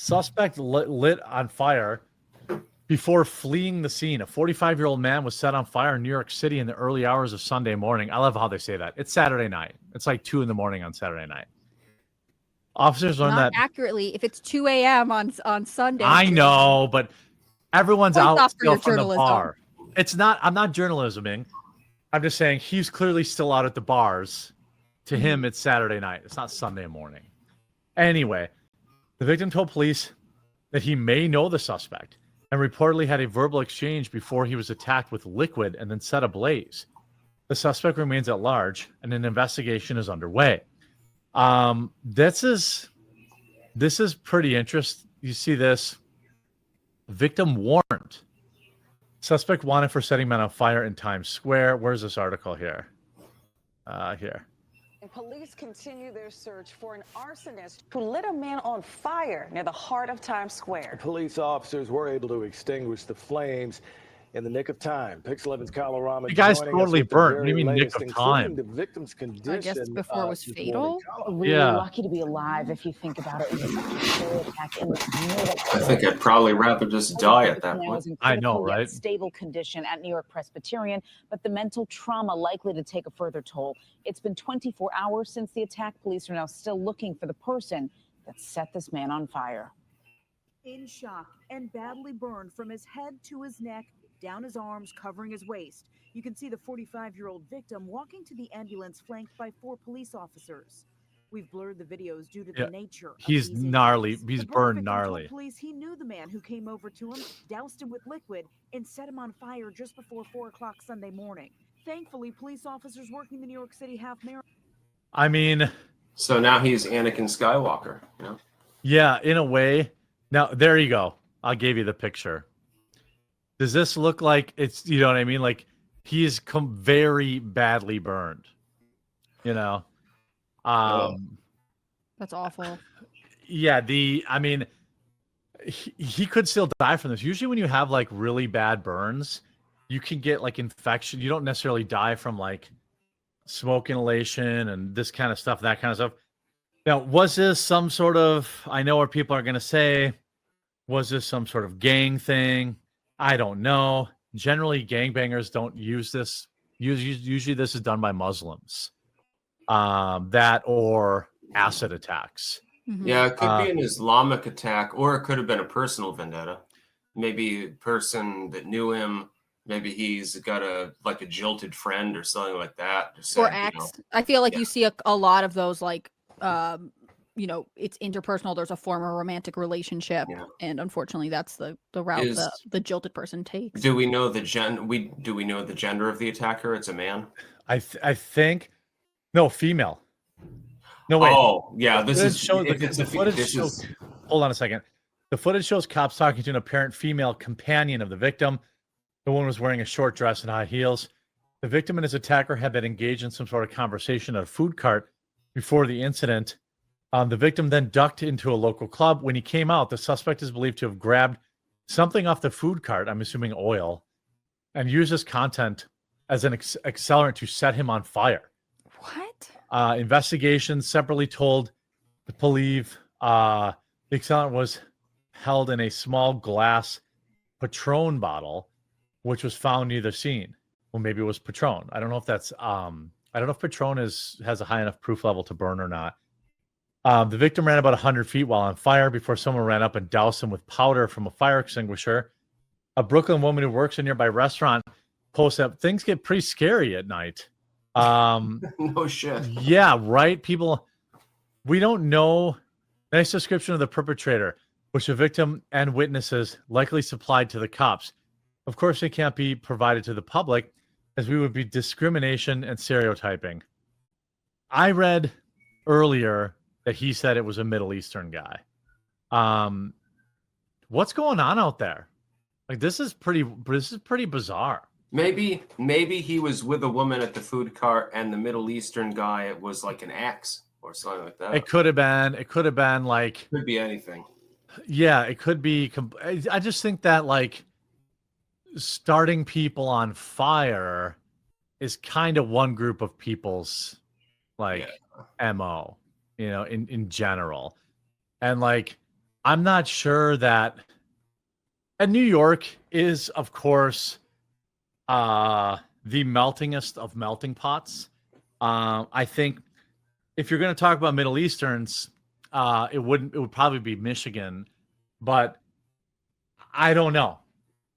Suspect lit on fire before fleeing the scene. A 45-year-old man was set on fire in New York City in the early hours of Sunday morning. I love how they say that. It's Saturday night. It's like 2 a.m. on Saturday night. Officers learned Not that accurately. If it's 2 a.m. on Sunday. I know, but everyone's out still from the bar. It's not. I'm not journalisming. I'm just saying he's clearly still out at the bars. To him, it's Saturday night. It's not Sunday morning. Anyway, the victim told police that he may know the suspect and reportedly had a verbal exchange before he was attacked with liquid and then set ablaze. The suspect remains at large, and an investigation is underway. This is pretty interesting. You see this. Victim warned. Suspect wanted for setting men on fire in Times Square. Where's this article here? Here. Police continue their search for an arsonist who lit a man on fire near the heart of Times Square. Police officers were able to extinguish the flames in the nick of time. Pix 11's Kyle Rama. The guy's totally burnt. What do you mean nick of time? The victim's condition. I guess before it was fatal. Really lucky to be alive if you think about it. It was a attack in the I think I'd probably rather just die at that point. I know, right? Stable condition at New York Presbyterian, but the mental trauma likely to take a further toll. It's been 24 hours since the attack. Police are now still looking for the person that set this man on fire. In shock and badly burned from his head to his neck, down his arms, covering his waist. You can see the 45-year-old victim walking to the ambulance flanked by 4 police officers. We've blurred the videos due to the nature. He's gnarly. He's burned gnarly. Police, he knew the man who came over to him, doused him with liquid, and set him on fire just before 4 o'clock Sunday morning. Thankfully, police officers working the New York City half marathon. I mean, so now he's Anakin Skywalker, you know? Yeah, in a way. Now, there you go. I gave you the picture. Does this look like it's, you know what I mean? Like he is very badly burned, you know? That's awful. Yeah. I mean, he could still die from this. Usually when you have like really bad burns, you can get like infection. You don't necessarily die from like smoke inhalation and this kind of stuff, that kind of stuff. Now, was this some sort of, I know what people are going to say, was this some sort of gang thing? I don't know. Generally, gangbangers don't use this. Usually this is done by Muslims. That or acid attacks. Mm-hmm. Yeah, it could be an Islamic attack, or it could have been a personal vendetta. Maybe a person that knew him. Maybe he's got a jilted friend or something like that. Or acts. I feel like you see a lot of those, like, you know, it's interpersonal. There's a former romantic relationship, and unfortunately, that's the route the jilted person takes. Do we know the do we know the gender of the attacker? It's a man. I think no, female. No way. Oh yeah, this is shows the footage shows. Hold on a second. The footage shows cops talking to an apparent female companion of the victim. The woman was wearing a short dress and high heels. The victim and his attacker had been engaged in some sort of conversation at a food cart before the incident. The victim then ducked into a local club. When he came out, the suspect is believed to have grabbed something off the food cart, I'm assuming oil, and used this content as an accelerant to set him on fire. What? Investigations separately told the police the accelerant was held in a small glass Patron bottle, which was found near the scene. Well, maybe it was Patron. I don't know if that's I don't know if Patron has a high enough proof level to burn or not. The victim ran about 100 feet while on fire before someone ran up and doused him with powder from a fire extinguisher. A Brooklyn woman who works in a nearby restaurant posted up, things get pretty scary at night. No shit. Yeah, right? People, we don't know. Nice description of the perpetrator, which the victim and witnesses likely supplied to the cops. Of course, they can't be provided to the public, as we would be discrimination and stereotyping. I read earlier that he said it was a Middle Eastern guy. What's going on out there? Like, this is pretty bizarre. Maybe he was with a woman at the food cart, and the Middle Eastern guy, it was like an ex or something like that. It could have been like. Could be anything. Yeah, it could be. I just think that like starting people on fire is kind of one group of people's like MO, you know, in general. And like I'm not sure that. And New York is, of course, the meltingest of melting pots. I think if you're going to talk about Middle Easterns, it would probably be Michigan, but I don't know.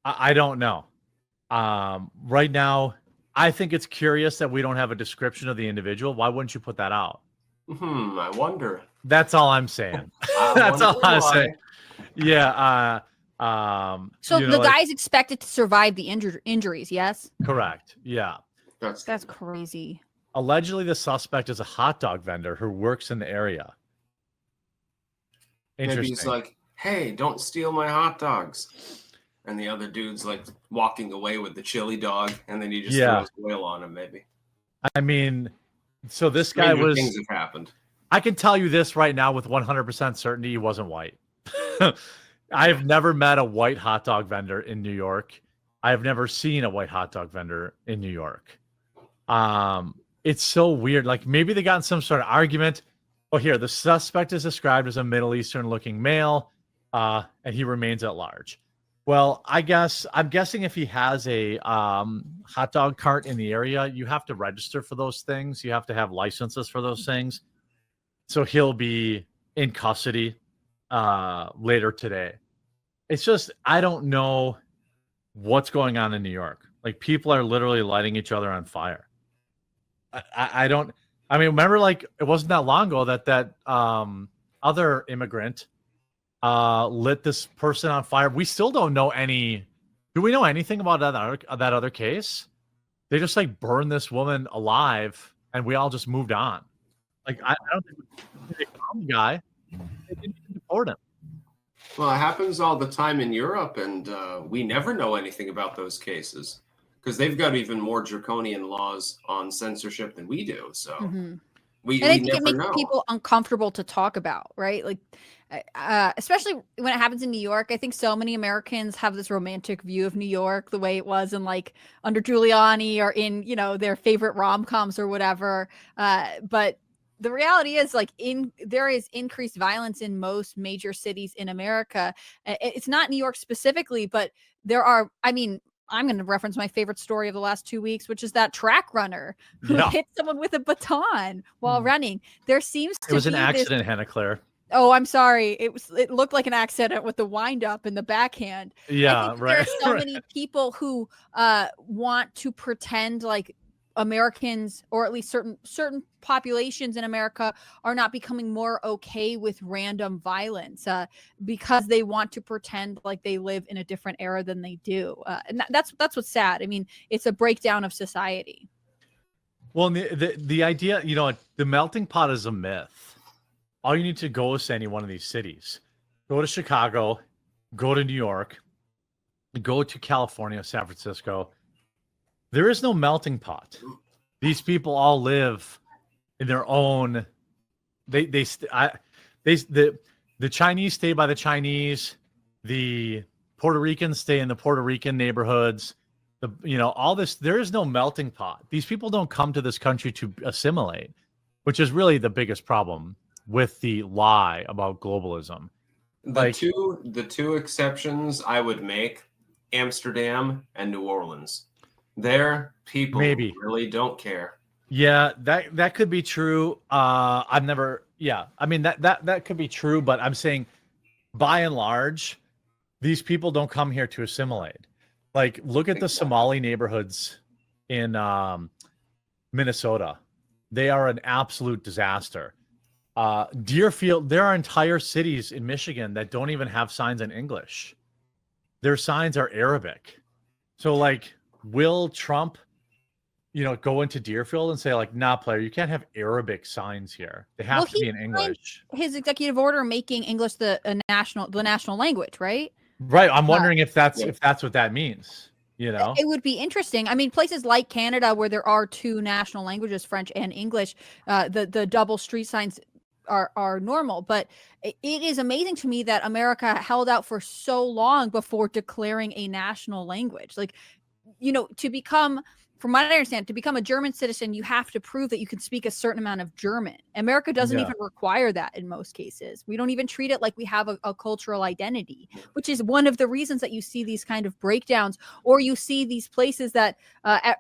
I don't know. Right now, I think it's curious that we don't have a description of the individual. Why wouldn't you put that out? I wonder. That's all I'm saying. That's all I'm saying. Yeah. So the guy's expected to survive the injuries, yes? Correct. Yeah. That's crazy. Allegedly, the suspect is a hot dog vendor who works in the area. Interesting. Maybe he's like, hey, don't steal my hot dogs. And the other dude's like walking away with the chili dog, and then he just throws oil on him, maybe. I mean, so this guy was. Things have happened. I can tell you this right now with 100% certainty: he wasn't white. I've never met a white hot dog vendor in New York. I've never seen a white hot dog vendor in New York. It's so weird. Like maybe they got in some sort of argument. Oh, here the suspect is described as a Middle Eastern-looking male, and he remains at large. Well, I'm guessing if he has a hot dog cart in the area, you have to register for those things. You have to have licenses for those things. So he'll be in custody later today. It's just, I don't know what's going on in New York. Like people are literally lighting each other on fire. I mean, remember like it wasn't that long ago that other immigrant lit this person on fire. We still don't know do we know anything about that other case? They just like burned this woman alive and we all just moved on. Like, I don't think they found the guy. They didn't even deport him. Well, it happens all the time in Europe, and we never know anything about those cases because they've got even more draconian laws on censorship than we do. So we I think never it makes know. people uncomfortable to talk about, right? Like, especially when it happens in New York. I think so many Americans have this romantic view of New York, the way it was in like under Giuliani or in, their favorite rom-coms or whatever. But the reality is like there is increased violence in most major cities in America. It's not New York specifically, but there are, I'm going to reference my favorite story of the last 2 weeks, which is that track runner who hit someone with a baton while running. There seems to be It was an accident, Hannah Claire. Oh, I'm sorry. It looked like an accident with the wind up and the backhand. Yeah, I think right. There are so many people who want to pretend like Americans, or at least certain populations in America, are not becoming more okay with random violence because they want to pretend like they live in a different era than they do, and that's what's sad. I mean, it's a breakdown of society. Well, the idea, the melting pot is a myth. All you need to go is to any one of these cities. Go to Chicago, go to New York, go to California, San Francisco. There is no melting pot. These people all live in their own. The Chinese stay by the Chinese. The Puerto Ricans stay in the Puerto Rican neighborhoods. All this. There is no melting pot. These people don't come to this country to assimilate, which is really the biggest problem with the lie about globalism. The two exceptions I would make: Amsterdam and New Orleans. There, people really don't care. Yeah, that could be true. That could be true, but I'm saying by and large, these people don't come here to assimilate. Like, look at the Somali neighborhoods in Minnesota. They are an absolute disaster. Deerfield, there are entire cities in Michigan that don't even have signs in English. Their signs are Arabic. So, like, will Trump, go into Deerfield and say, like, nah, player, you can't have Arabic signs here. They have to be in English. His executive order making English the national language, right? Right. I'm wondering if that's what that means. It would be interesting. I mean, places like Canada, where there are two national languages, French and English, the double street signs are normal. But it is amazing to me that America held out for so long before declaring a national language. Like, to become from what I understand, to become a German citizen, you have to prove that you can speak a certain amount of German. America doesn't even require that in most cases. We don't even treat it like we have a cultural identity, which is one of the reasons that you see these kind of breakdowns, or you see these places that,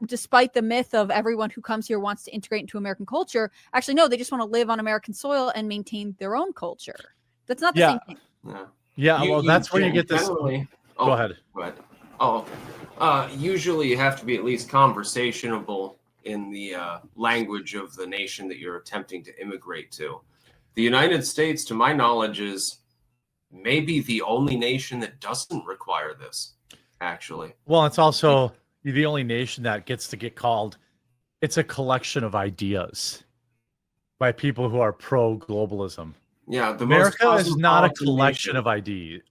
despite the myth of everyone who comes here wants to integrate into American culture, actually, no, they just want to live on American soil and maintain their own culture. That's not the same thing. Well, that's where you get this. Go ahead. Go ahead. Usually you have to be at least conversationable in the language of the nation that you're attempting to immigrate to. The United States, to my knowledge, is maybe the only nation that doesn't require this, actually. Well, it's also the only nation that gets to get called, it's a collection of ideas by people who are pro-globalism. Yeah, America is not a collection of ideas.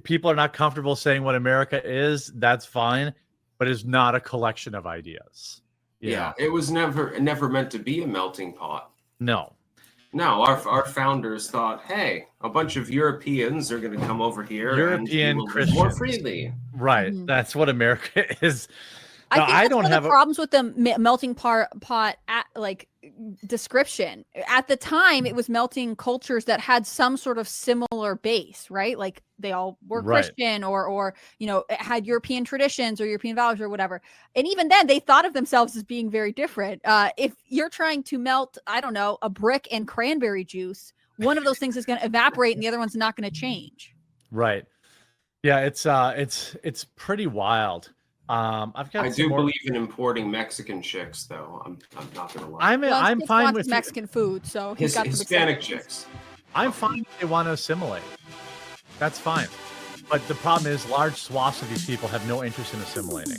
People are not comfortable saying what America is. That's fine, but it's not a collection of ideas. Yeah, it was never meant to be a melting pot. No, our founders thought, hey, a bunch of Europeans are going to come over here, European Christians, more freely. Right, that's what America is. I think that's one of the problems with the melting pot description. At the time, it was melting cultures that had some sort of similar base, right? Like they all were Christian or had European traditions or European values or whatever. And even then, they thought of themselves as being very different. If you're trying to melt, I don't know, a brick and cranberry juice, one of those things is going to evaporate and the other one's not going to change. Right. Yeah, it's pretty wild. I do believe in importing Mexican chicks, though. I'm not gonna lie. I'm fine with Mexican food, so he's got Hispanic chicks. I'm fine if they want to assimilate. That's fine. But the problem is large swaths of these people have no interest in assimilating.